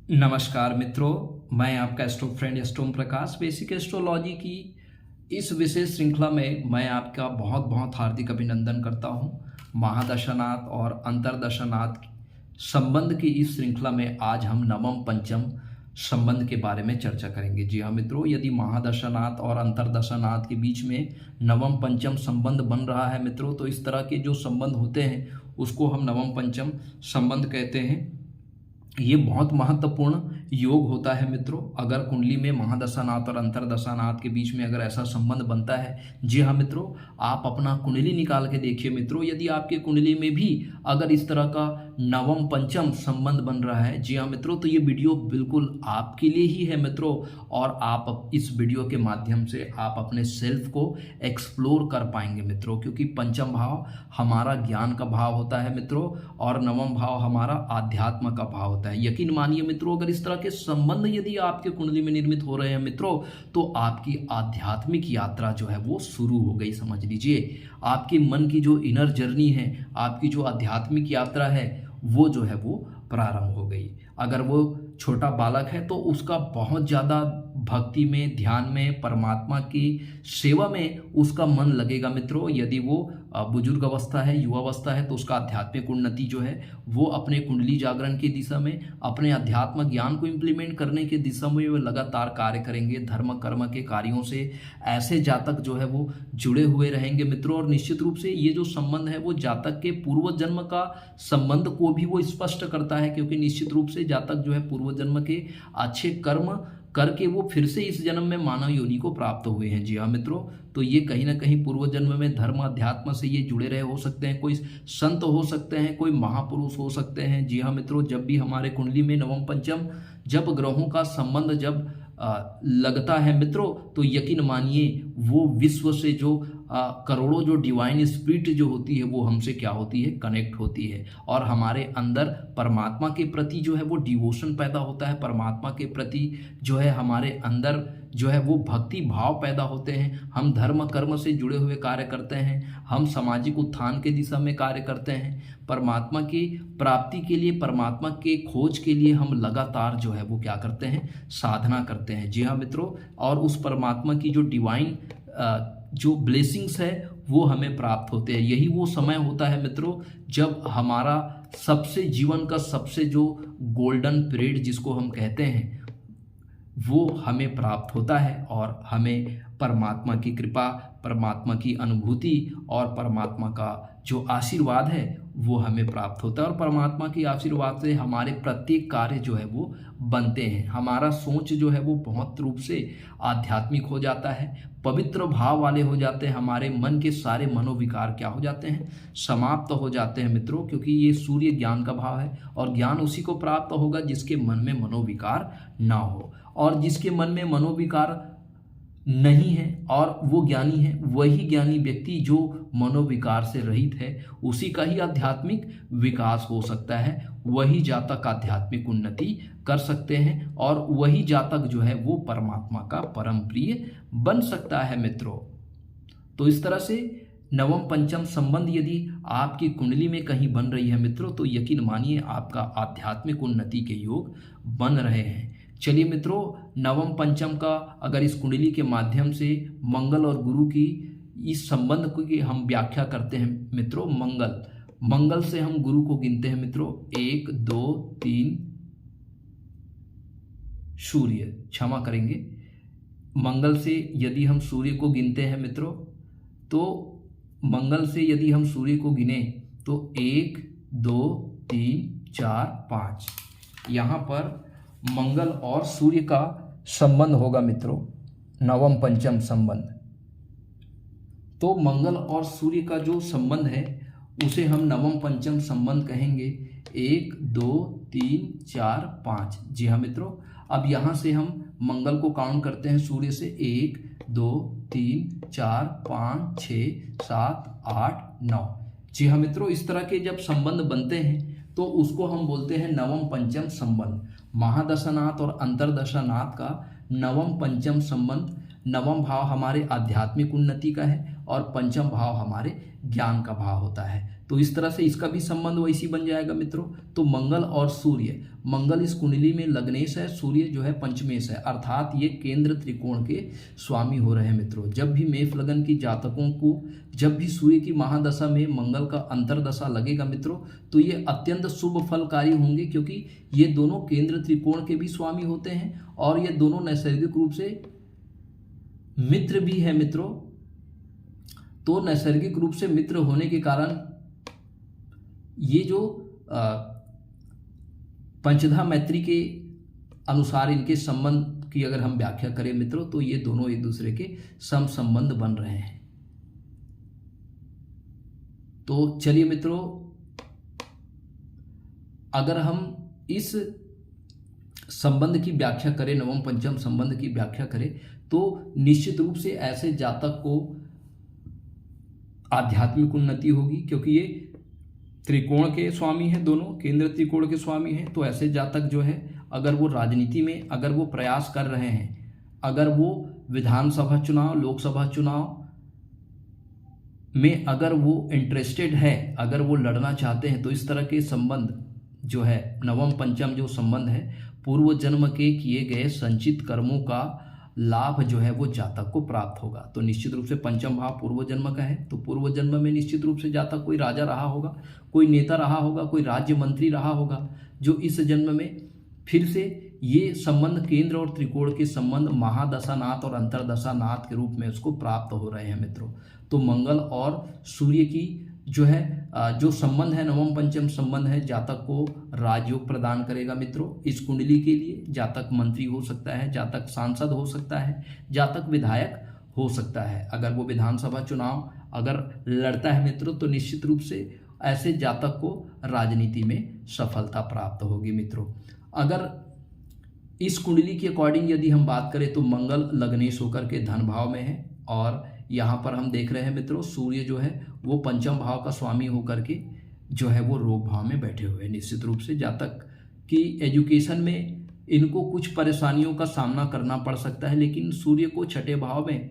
नमस्कार मित्रों, मैं आपका एस्ट्रो फ्रेंड एस्ट्रोम प्रकाश। बेसिक एस्ट्रोलॉजी की इस विशेष श्रृंखला में मैं आपका बहुत बहुत हार्दिक अभिनंदन करता हूं। महादशानाथ और अंतरदशानाथ संबंध की इस श्रृंखला में आज हम नवम पंचम संबंध के बारे में चर्चा करेंगे। जी हाँ मित्रों, यदि महादशानाथ और अंतरदशानाथ के बीच में नवम पंचम संबंध बन रहा है मित्रों, तो इस तरह के जो संबंध होते हैं उसको हम नवम पंचम संबंध कहते हैं। ये बहुत महत्वपूर्ण योग होता है मित्रों। अगर कुंडली में महादशानाथ और अंतरदशानाथ के बीच में अगर ऐसा संबंध बनता है, जी हाँ मित्रों, आप अपना कुंडली निकाल के देखिए मित्रों। यदि आपके कुंडली में भी अगर इस तरह का नवम पंचम संबंध बन रहा है, जी हाँ मित्रों, तो ये वीडियो बिल्कुल आपके लिए ही है मित्रों। और आप इस वीडियो के माध्यम से आप अपने सेल्फ को एक्सप्लोर कर पाएंगे मित्रों, क्योंकि पंचम भाव हमारा ज्ञान का भाव होता है मित्रों और नवम भाव हमारा आध्यात्म का भाव होता है। यकीन मानिए मित्रों, अगर इस तरह के संबंध यदि आपके कुंडली में निर्मित हो रहे हैं मित्रों, तो आपकी आध्यात्मिक यात्रा जो है वो शुरू हो गई, समझ लीजिए। आपके मन की जो इनर जर्नी है, आपकी जो आध्यात्मिक यात्रा है, वो जो है वो प्रारंभ हो गई। अगर वो छोटा बालक है तो उसका बहुत ज़्यादा भक्ति में, ध्यान में, परमात्मा की सेवा में उसका मन लगेगा मित्रों। यदि वो बुजुर्ग अवस्था है, युवा अवस्था है, तो उसका आध्यात्मिक उन्नति जो है वो अपने कुंडली जागरण की दिशा में, अपने अध्यात्म ज्ञान को इम्प्लीमेंट करने की दिशा में वे लगातार कार्य करेंगे। धर्म कर्म के कार्यों से ऐसे जातक जो है वो जुड़े हुए रहेंगे मित्रों। और निश्चित रूप से ये जो संबंध है वो जातक के पूर्व जन्म का संबंध को भी वो स्पष्ट करता है, क्योंकि निश्चित रूप से जातक जो है पूर्व जन्म के अच्छे कर्म करके वो फिर से इस जन्म में मानव योनि को प्राप्त हुए हैं। जी हाँ मित्रों, तो ये कहीं ना कहीं पूर्व जन्म में धर्म अध्यात्म से ये जुड़े रहे हो सकते हैं। कोई संत हो सकते हैं, कोई महापुरुष हो सकते हैं। जी हाँ मित्रों, जब भी हमारे कुंडली में नवम पंचम जब ग्रहों का संबंध जब लगता है मित्रों, तो यकीन मानिए वो विश्व से जो करोड़ों जो डिवाइन स्पिरिट जो होती है वो हमसे क्या होती है, कनेक्ट होती है। और हमारे अंदर परमात्मा के प्रति जो है वो डिवोशन पैदा होता है। परमात्मा के प्रति जो है हमारे अंदर जो है वो भक्ति भाव पैदा होते हैं। हम धर्म कर्म से जुड़े हुए कार्य करते हैं, हम सामाजिक उत्थान के दिशा में कार्य करते हैं। परमात्मा की प्राप्ति के लिए, परमात्मा के खोज के लिए हम लगातार जो है वो क्या करते हैं, साधना करते हैं। जी हाँ मित्रों, और उस परमात्मा की जो डिवाइन जो ब्लेसिंग्स है वो हमें प्राप्त होते हैं। यही वो समय होता है मित्रों जब हमारा सबसे जीवन का सबसे जो गोल्डन पीरियड जिसको हम कहते हैं वो हमें प्राप्त होता है। और हमें परमात्मा की कृपा, परमात्मा की अनुभूति और परमात्मा का जो आशीर्वाद है वो हमें प्राप्त होता है। और परमात्मा की आशीर्वाद से हमारे प्रत्येक कार्य जो है वो बनते हैं। हमारा सोच जो है वो बहुत रूप से आध्यात्मिक हो जाता है, पवित्र भाव वाले हो जाते हैं। हमारे मन के सारे मनोविकार क्या हो जाते हैं, समाप्त हो जाते हैं मित्रों, क्योंकि ये सूर्य ज्ञान का भाव है। और ज्ञान उसी को प्राप्त होगा जिसके मन में मनोविकार ना हो। और जिसके मन में मनोविकार नहीं है और वो ज्ञानी है, वही ज्ञानी व्यक्ति जो मनोविकार से रहित है, उसी का ही आध्यात्मिक विकास हो सकता है। वही जातक आध्यात्मिक उन्नति कर सकते हैं और वही जातक जो है वो परमात्मा का परम प्रिय बन सकता है मित्रों। तो इस तरह से नवम पंचम संबंध यदि आपकी कुंडली में कहीं बन रही है मित्रों, तो यकीन मानिए आपका आध्यात्मिक उन्नति के योग बन रहे हैं। चलिए मित्रों, नवम पंचम का अगर इस कुंडली के माध्यम से मंगल और गुरु की इस संबंध की हम व्याख्या करते हैं मित्रों। मंगल से हम गुरु को गिनते हैं मित्रों, 1 2 3 सूर्य, क्षमा करेंगे, मंगल से यदि हम सूर्य को गिनते हैं मित्रों, तो मंगल से यदि हम सूर्य को गिने तो 1 2 3 4 5 यहाँ पर मंगल और सूर्य का संबंध होगा मित्रों, नवम पंचम संबंध। तो मंगल और सूर्य का जो संबंध है उसे हम नवम पंचम संबंध कहेंगे। 1 2 3 4 5। जी हाँ मित्रों, अब यहाँ से हम मंगल को काउंट करते हैं सूर्य से, 1 2 3 4 5 6 7 8 9। जी हाँ मित्रों, इस तरह के जब संबंध बनते हैं तो उसको हम बोलते हैं नवम पंचम संबंध। महादशानाथ और अंतरदशानाथ का नवम पंचम संबंध। नवम भाव हमारे आध्यात्मिक उन्नति का है और पंचम भाव हमारे ज्ञान का भाव होता है। तो इस तरह से इसका भी संबंध वैसी बन जाएगा मित्रों। तो मंगल और सूर्य, मंगल इस कुंडली में लग्नेश है, सूर्य जो है पंचमेश है, अर्थात ये केंद्र त्रिकोण के स्वामी हो रहे हैं मित्रों। जब भी मेष लगन की जातकों को जब भी सूर्य की महादशा में मंगल का अंतरदशा लगेगा मित्रों, तो ये अत्यंत शुभ फलकारी होंगे, क्योंकि ये दोनों केंद्र त्रिकोण के भी स्वामी होते हैं और ये दोनों नैसर्गिक रूप से मित्र भी है मित्रों। तो नैसर्गिक रूप से मित्र होने के कारण ये जो पंचधा मैत्री के अनुसार इनके संबंध की अगर हम व्याख्या करें मित्रों, तो ये दोनों एक दूसरे के सम संबंध बन रहे हैं। तो चलिए मित्रों, अगर हम इस संबंध की व्याख्या करें, नवम पंचम संबंध की व्याख्या करें, तो निश्चित रूप से ऐसे जातक को आध्यात्मिक उन्नति होगी, क्योंकि ये त्रिकोण के स्वामी हैं, दोनों केंद्र त्रिकोण के स्वामी हैं। तो ऐसे जातक जो है, अगर वो राजनीति में अगर वो प्रयास कर रहे हैं, अगर वो विधानसभा चुनाव, लोकसभा चुनाव में अगर वो इंटरेस्टेड है, अगर वो लड़ना चाहते हैं, तो इस तरह के संबंध जो है, नवम पंचम जो संबंध है, पूर्व जन्म के किए गए संचित कर्मों का लाभ जो है वो जातक को प्राप्त होगा। तो निश्चित रूप से पंचम भाव पूर्व जन्म का है, तो पूर्व जन्म में निश्चित रूप से जातक कोई राजा रहा होगा, कोई नेता रहा होगा, कोई राज्य मंत्री रहा होगा, जो इस जन्म में फिर से ये संबंध केंद्र और त्रिकोण के संबंध महादशानाथ और अंतरदशानाथ के रूप में उसको प्राप्त हो रहे हैं मित्रों। तो मंगल और सूर्य की जो है जो संबंध है, नवम पंचम संबंध है, जातक को राजयोग प्रदान करेगा मित्रों। इस कुंडली के लिए जातक मंत्री हो सकता है, जातक सांसद हो सकता है, जातक विधायक हो सकता है। अगर वो विधानसभा चुनाव अगर लड़ता है मित्रों, तो निश्चित रूप से ऐसे जातक को राजनीति में सफलता प्राप्त होगी मित्रों। अगर इस कुंडली के अकॉर्डिंग यदि हम बात करें, तो मंगल लग्नेश होकर के धन भाव में है, और यहाँ पर हम देख रहे हैं मित्रों, सूर्य जो है वो पंचम भाव का स्वामी होकर के जो है वो रोग भाव में बैठे हुए हैं। निश्चित रूप से जातक की एजुकेशन में इनको कुछ परेशानियों का सामना करना पड़ सकता है, लेकिन सूर्य को छठे भाव में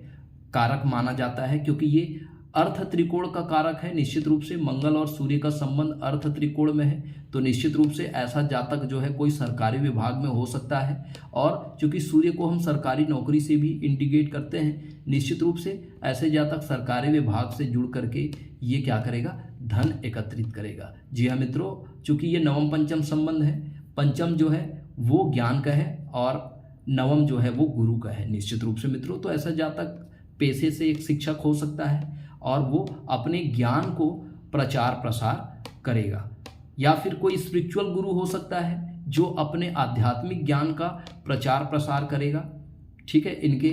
कारक माना जाता है, क्योंकि ये अर्थ त्रिकोण का कारक है। निश्चित रूप से मंगल और सूर्य का संबंध अर्थ त्रिकोण में है, तो निश्चित रूप से ऐसा जातक जो है कोई सरकारी विभाग में हो सकता है। और चूंकि सूर्य को हम सरकारी नौकरी से भी इंडिकेट करते हैं, निश्चित रूप से ऐसे जातक सरकारी विभाग से जुड़ करके ये क्या करेगा, धन एकत्रित करेगा। जी हाँ मित्रों, चूंकि ये नवम पंचम संबंध है, पंचम जो है वो ज्ञान का है और नवम जो है वो गुरु का है। निश्चित रूप से मित्रों, तो ऐसा जातक पेशे से एक शिक्षक हो सकता है और वो अपने ज्ञान को प्रचार प्रसार करेगा, या फिर कोई स्पिरिचुअल गुरु हो सकता है जो अपने आध्यात्मिक ज्ञान का प्रचार प्रसार करेगा। ठीक है, इनके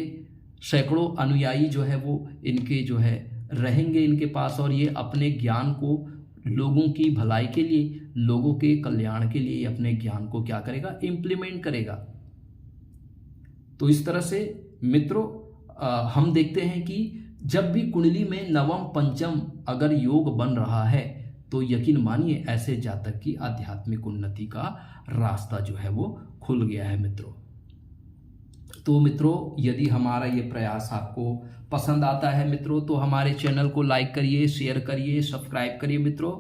सैकड़ों अनुयायी जो है वो इनके जो है रहेंगे इनके पास, और ये अपने ज्ञान को लोगों की भलाई के लिए, लोगों के कल्याण के लिए अपने ज्ञान को क्या करेगा, इम्प्लीमेंट करेगा। तो इस तरह से मित्रों हम देखते हैं कि जब भी कुंडली में नवम पंचम अगर योग बन रहा है, तो यकीन मानिए ऐसे जातक की आध्यात्मिक उन्नति का रास्ता जो है वो खुल गया है मित्रों। तो मित्रों, यदि हमारा ये प्रयास आपको पसंद आता है मित्रों, तो हमारे चैनल को लाइक करिए, शेयर करिए, सब्सक्राइब करिए मित्रों।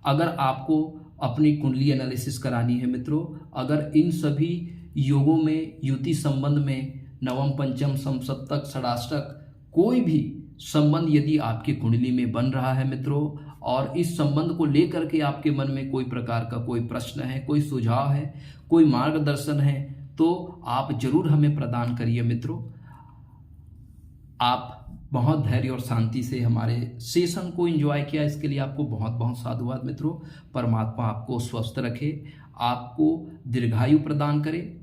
अगर आपको अपनी कुंडली एनालिसिस करानी है मित्रों, अगर इन सभी योगों में, युति संबंध में, नवम पंचम समसप्तक षडाष्टक कोई भी संबंध यदि आपकी कुंडली में बन रहा है मित्रों, और इस संबंध को लेकर के आपके मन में कोई प्रकार का कोई प्रश्न है, कोई सुझाव है, कोई मार्गदर्शन है, तो आप जरूर हमें प्रदान करिए मित्रों। आप बहुत धैर्य और शांति से हमारे सेशन को एंजॉय किया, इसके लिए आपको बहुत बहुत साधुवाद मित्रों। परमात्मा आपको स्वस्थ रखे, आपको दीर्घायु प्रदान करे।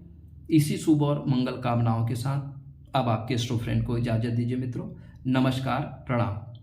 इसी शुभ और मंगल कामनाओं के साथ अब आपके एस्ट्रो फ्रेंड को इजाजत दीजिए मित्रों। नमस्कार, प्रणाम।